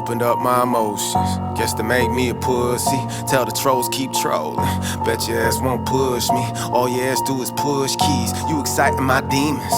opened up my emotions. Guess to make me a pussy. Tell the trolls keep trolling. Bet your ass won't push me. All your ass do is push keys. You exciting my demons.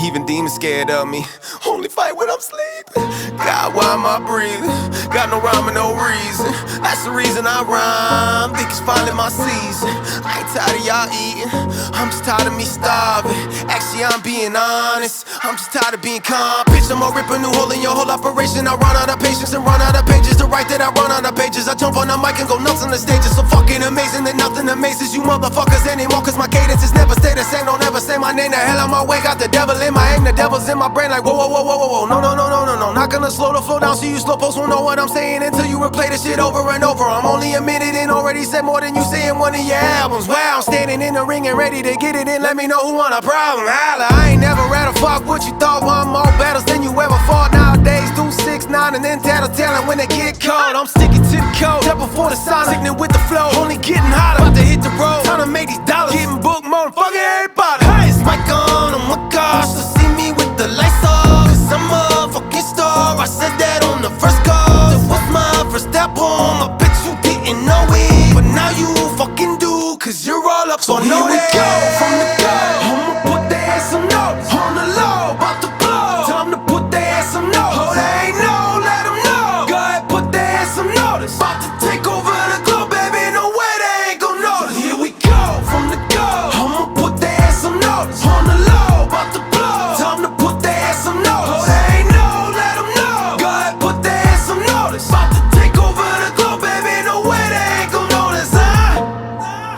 Even demons scared of me. Only fight when I'm sleeping. God, why am I breathing? Got no rhyme and no reason. That's the reason I rhyme. Think it's finally my season. I ain't tired of y'all eating. I'm just tired of me starving. Actually, I'm being honest. I'm just tired of being calm. Bitch, I'm gonna rip a new hole in your whole operation. I run out of patience and run out of pages to write that I run out of pages. I jump on the mic and go nuts on the stages. So fucking amazing that nothing amazes you motherfuckers anymore. Cause my cadence is never stay the same. Don't ever say my name. The hell on my way. Got the devil in my aim. The devil's in my brain like whoa, whoa, whoa, whoa, whoa, whoa. No, no, no, no, no, no. Not gonna slow the flow down so you slow post won't know what I'm saying until you replay the shit over and over. I'm only a minute in, already said more than you say in one of your albums. Wow, I'm standing in the ring and ready to get it in. Let me know who want a problem. Holla, I ain't never rather fuck what you thought. Won more battles than you ever fought. Nowadays, do 6ix9ine and then tattletailing when they get cold. I'm sticking to the code, step before the sun, sickening with the flow. Only getting hotter, about to hit the road. Time to make these dollars, getting booked more than fucking everybody. Hey, it's mic on, oh my gosh, to see me with the lights off. Cause I'm a fucking star, I said that on the first call. It was my first step home, I bet you didn't know it. But now you fucking do, cause you're all up so on here it. we go, from the go. I'ma put their ass on notice. On the low, about to blow. Time to put their ass on notice. Oh, they ain't know, let them know. Go ahead, put their ass on notice. About to take over the globe, baby, no way they ain't gon' notice. So here we go, from the go. I'ma put their ass on notice. On the low, about to blow. Time to put their ass on notice. Oh, they ain't know, let them know. Go ahead, put their ass on notice. About to take over the globe, baby, no way they ain't gon' notice,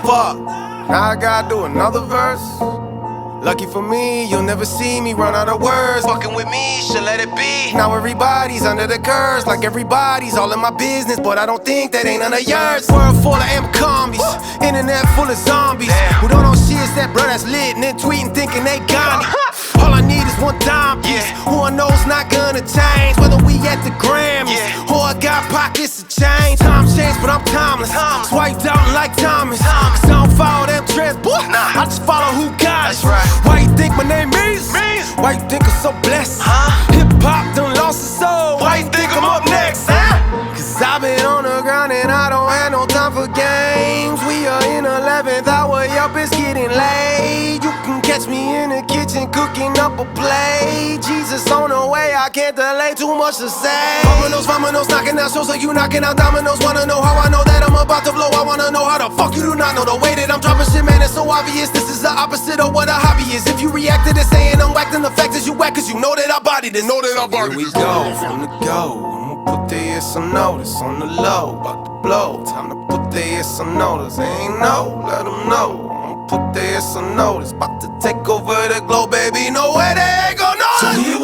Fuck, now I gotta do another verse. Lucky for me, you'll never see me run out of words. Fucking with me, should let it be. Now everybody's under the curse, like everybody's all in my business, but I don't think that ain't none of yours. World full of Abercrombies, internet full of zombies who don't know shit, it's that bro that's lit and then tweeting thinking they got it. All I need is one time piece, who I know's not gonna change. Whether we at the Grammys, or I got pockets to change. Times change, but I'm timeless, swiped out like Thomas. Cause I don't follow them trends, boy, I just follow who got it. Why you think my name means? Why you think I'm so blessed? Hip-hop done lost its soul. Why you think I'm up next? Cause I've been on the ground and I don't have no time for games. We are in 11th hour, yup, it's getting late. You can catch me in the kitchen cooking up a plate. Jesus on the way, I can't delay, too much to say. Vominos, knocking out shows like you knocking out dominoes. Wanna know how I know that I'm about to blow? I wanna know how the fuck you do not know the way that I'm dropping shit, man, it's so obvious. This is the opposite of what a hobby is. If you reacted to saying I'm whacked, then the fact is you whack, cause you know that I bodied this. Know that I bodied this. Here we go, from the go. I'ma put their ass on notice, on the low, about to blow. Time to put their ass on notice, they ain't know, let them know. I'ma put their ass on notice, about to take over the globe, baby, no way they ain't gon' know. So here